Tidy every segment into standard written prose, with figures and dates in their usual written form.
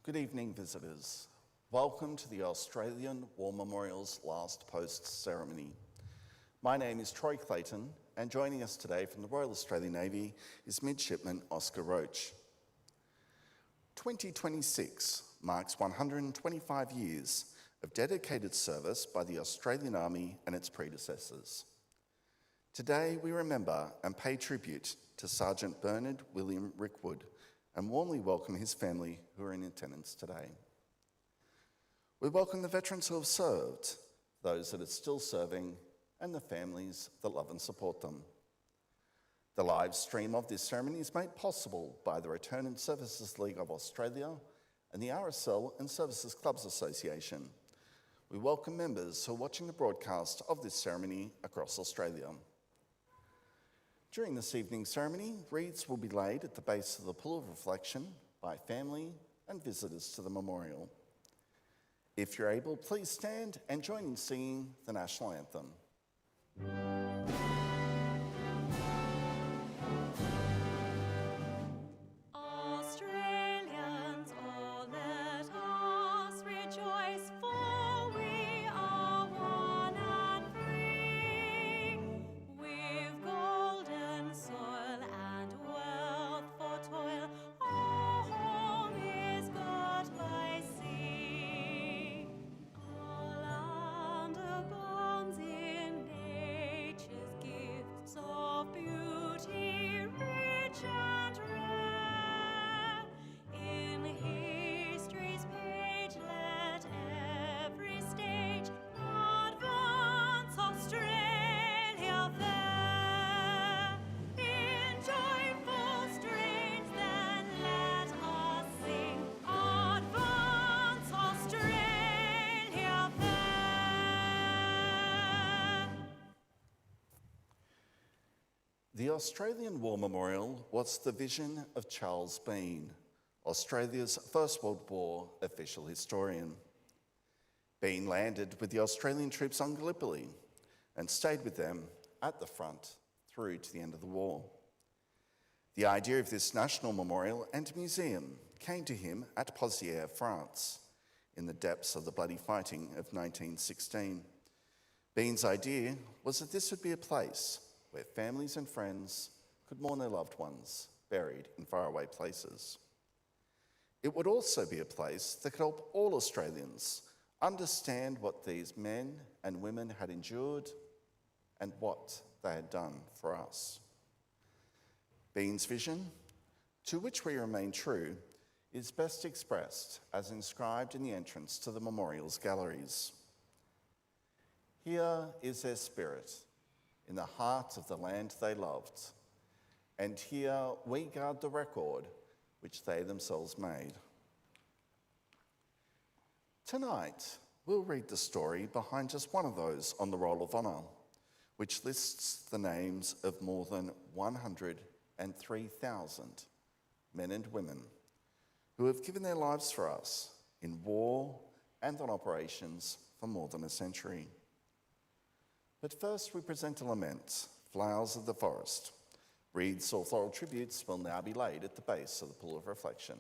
Good evening, visitors. Welcome to the Australian War Memorial's last post ceremony. My name is Troy Clayton, and joining us today from the Royal Australian Navy is Midshipman Oscar Roach. 2026 marks 125 years of dedicated service by the Australian Army and its predecessors. Today we remember and pay tribute to Sergeant Bernard William Rickwood and warmly welcome his family who are in attendance today. We welcome the veterans who have served, those that are still serving, and the families that love and support them. The live stream of this ceremony is made possible by the Return and Services League of Australia and the RSL and Services Clubs Association. We welcome members who are watching the broadcast of this ceremony across Australia. During this evening's ceremony, wreaths will be laid at the base of the Pool of Reflection by family and visitors to the memorial. If you're able, please stand and join in singing the National Anthem. The Australian War Memorial was the vision of Charles Bean, Australia's First World War official historian. Bean landed with the Australian troops on Gallipoli and stayed with them at the front through to the end of the war. The idea of this national memorial and museum came to him at Pozières, France, in the depths of the bloody fighting of 1916. Bean's idea was that this would be a place where families and friends could mourn their loved ones buried in faraway places. It would also be a place that could help all Australians understand what these men and women had endured and what they had done for us. Bean's vision, to which we remain true, is best expressed as inscribed in the entrance to the memorial's galleries. Here is their spirit, in the heart of the land they loved, and here we guard the record which they themselves made. Tonight, we'll read the story behind just one of those on the Roll of Honour, which lists the names of more than 103,000 men and women who have given their lives for us in war and on operations for more than a century. But first we present a lament, Flowers of the Forest. Wreaths or floral tributes will now be laid at the base of the Pool of Reflection.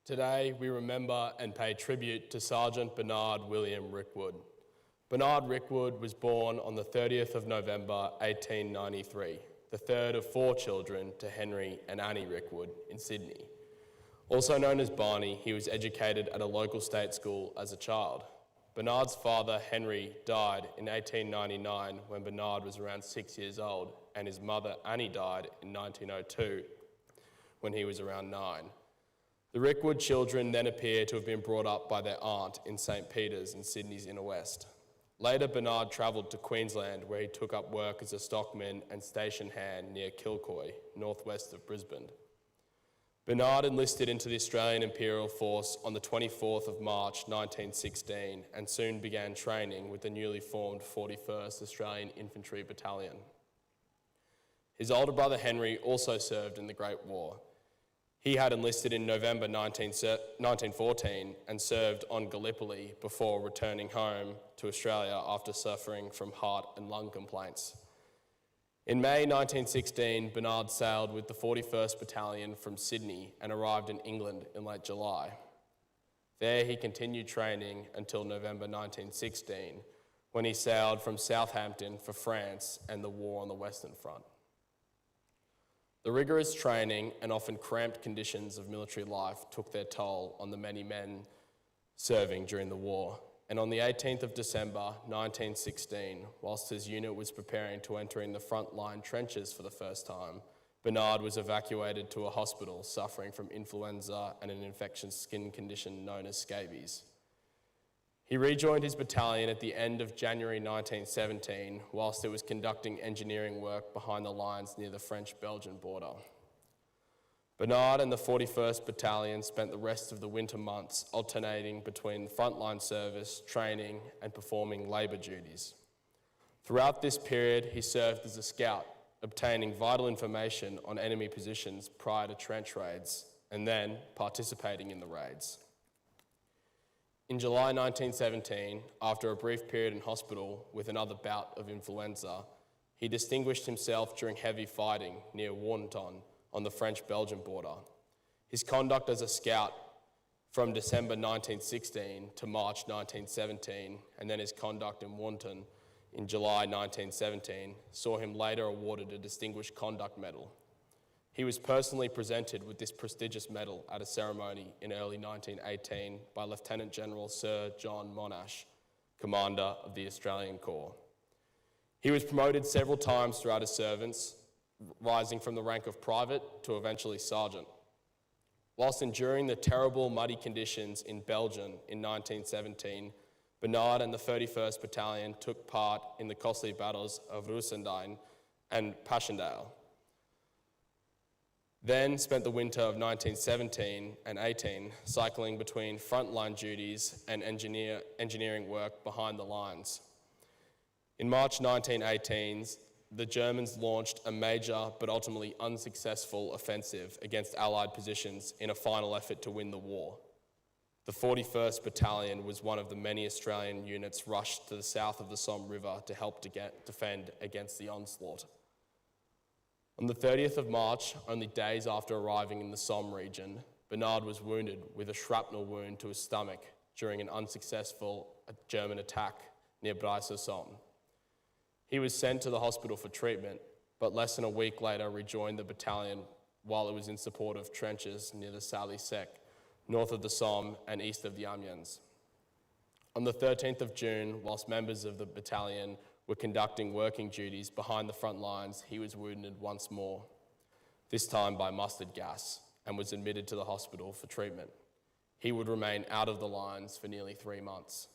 Today, we remember and pay tribute to Sergeant Bernard William Rickwood. Bernard Rickwood was born on the 30th of November 1893, the third of 4 children to Henry and Annie Rickwood in Sydney. Also known as Barney, he was educated at a local state school as a child. Bernard's father, Henry, died in 1899 when Bernard was around 6 years old, and his mother, Annie, died in 1902 when he was around 9. The Rickwood children then appear to have been brought up by their aunt in St. Peter's in Sydney's inner west. Later, Bernard travelled to Queensland, where he took up work as a stockman and station hand near Kilcoy, northwest of Brisbane. Bernard enlisted into the Australian Imperial Force on the 24th of March 1916 and soon began training with the newly formed 41st Australian Infantry Battalion. His older brother Henry also served in the Great War. He had enlisted in November 1914 and served on Gallipoli before returning home to Australia after suffering from heart and lung complaints. In May 1916, Bernard sailed with the 41st Battalion from Sydney and arrived in England in late July. There he continued training until November 1916, when he sailed from Southampton for France and the war on the Western Front. The rigorous training and often cramped conditions of military life took their toll on the many men serving during the war. And on the 18th of December 1916, whilst his unit was preparing to enter in the front-line trenches for the first time, Bernard was evacuated to a hospital suffering from influenza and an infectious skin condition known as scabies. He rejoined his battalion at the end of January 1917, whilst it was conducting engineering work behind the lines near the French-Belgian border. Bernard and the 41st Battalion spent the rest of the winter months alternating between frontline service, training, and performing labour duties. Throughout this period, he served as a scout, obtaining vital information on enemy positions prior to trench raids, and then participating in the raids. In July 1917, after a brief period in hospital with another bout of influenza, he distinguished himself during heavy fighting near Warrenton on the French-Belgian border. His conduct as a scout from December 1916 to March 1917, and then his conduct in Warrenton in July 1917, saw him later awarded a Distinguished Conduct Medal. He was personally presented with this prestigious medal at a ceremony in early 1918 by Lieutenant General Sir John Monash, Commander of the Australian Corps. He was promoted several times throughout his service, rising from the rank of private to eventually sergeant. Whilst enduring the terrible muddy conditions in Belgium in 1917, Bernard and the 31st Battalion took part in the costly battles of Roosendaal and Passchendaele. Then spent the winter of 1917 and 18 cycling between frontline duties and engineering work behind the lines. In March 1918, the Germans launched a major but ultimately unsuccessful offensive against Allied positions in a final effort to win the war. The 41st Battalion was one of the many Australian units rushed to the south of the Somme River to help defend against the onslaught. On the 30th of March, only days after arriving in the Somme region, Bernard was wounded with a shrapnel wound to his stomach during an unsuccessful German attack near Brive-sur-Somme. He was sent to the hospital for treatment, but less than a week later rejoined the battalion while it was in support of trenches near the Saly-Sec, north of the Somme and east of the Amiens. On the 13th of June, whilst members of the battalion were conducting working duties behind the front lines, he was wounded once more, this time by mustard gas, and was admitted to the hospital for treatment. He would remain out of the lines for nearly 3 months.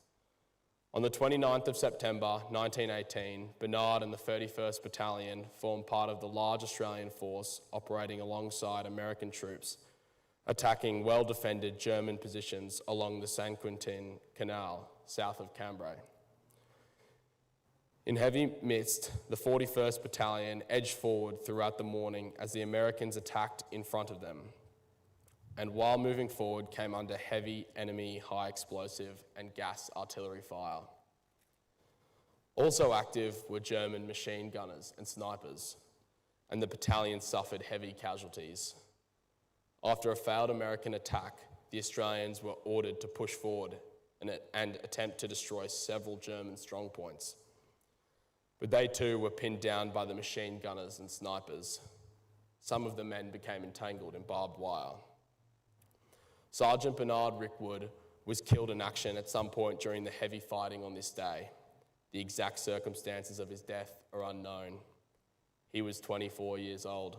On the 29th of September 1918, Bernard and the 31st Battalion formed part of the large Australian force operating alongside American troops, attacking well-defended German positions along the St. Quentin Canal, south of Canberra. In heavy mist, the 41st Battalion edged forward throughout the morning as the Americans attacked in front of them, and while moving forward came under heavy enemy high explosive and gas artillery fire. Also active were German machine gunners and snipers, and the battalion suffered heavy casualties. After a failed American attack, the Australians were ordered to push forward and attempt to destroy several German strongpoints. But they too were pinned down by the machine gunners and snipers. Some of the men became entangled in barbed wire. Sergeant Bernard Rickwood was killed in action at some point during the heavy fighting on this day. The exact circumstances of his death are unknown. He was 24 years old.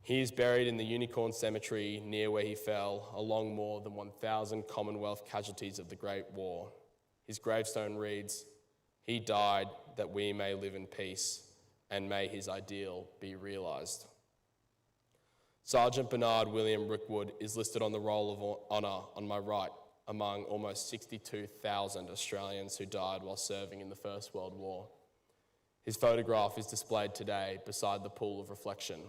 He is buried in the Unicorn Cemetery near where he fell, along more than 1,000 Commonwealth casualties of the Great War. His gravestone reads, "He died that we may live in peace, and may his ideal be realised." Sergeant Bernard William Rickwood is listed on the Roll of Honour on my right among almost 62,000 Australians who died while serving in the First World War. His photograph is displayed today beside the pool of reflection.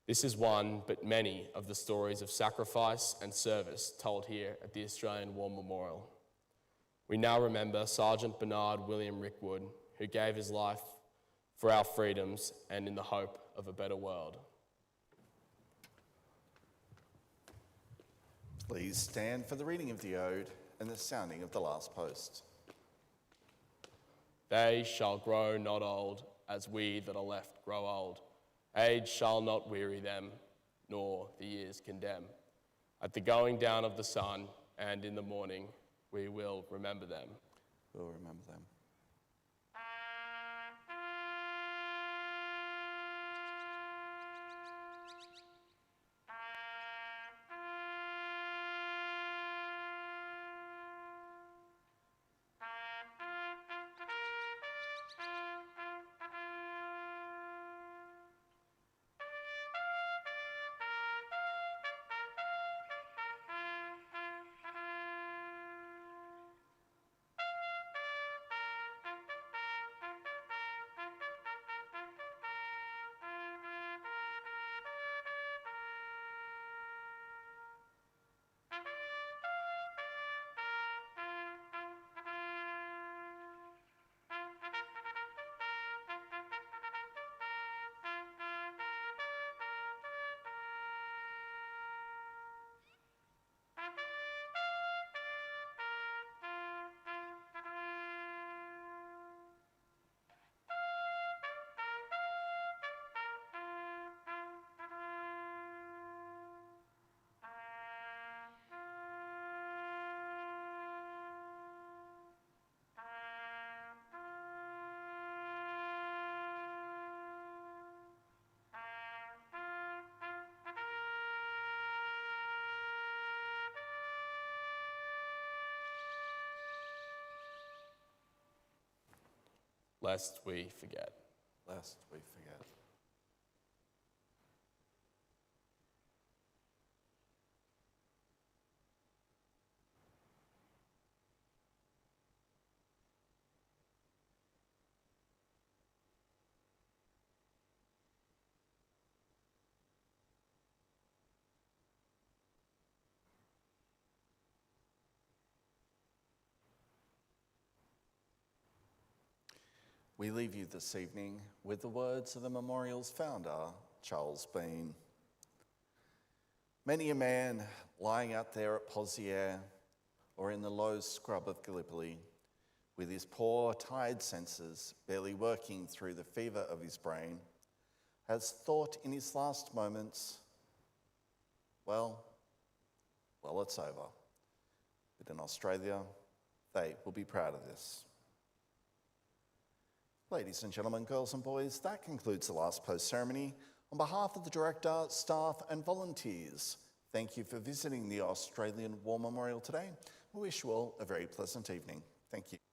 This is one, but many, of the stories of sacrifice and service told here at the Australian War Memorial. We now remember Sergeant Bernard William Rickwood, who gave his life for our freedoms and in the hope of a better world. Please stand for the reading of the ode and the sounding of the last post. They shall grow not old, as we that are left grow old. Age shall not weary them, nor the years condemn. At the going down of the sun and in the morning, we will remember them. We'll remember them. Lest we forget. Lest we forget. We leave you this evening with the words of the memorial's founder, Charles Bean. Many a man lying out there at Pozières or in the low scrub of Gallipoli, with his poor, tired senses barely working through the fever of his brain, has thought in his last moments, well, it's over. But in Australia, they will be proud of this. Ladies and gentlemen, girls and boys, that concludes the last post ceremony. On behalf of the director, staff and volunteers, thank you for visiting the Australian War Memorial today. We wish you all a very pleasant evening. Thank you.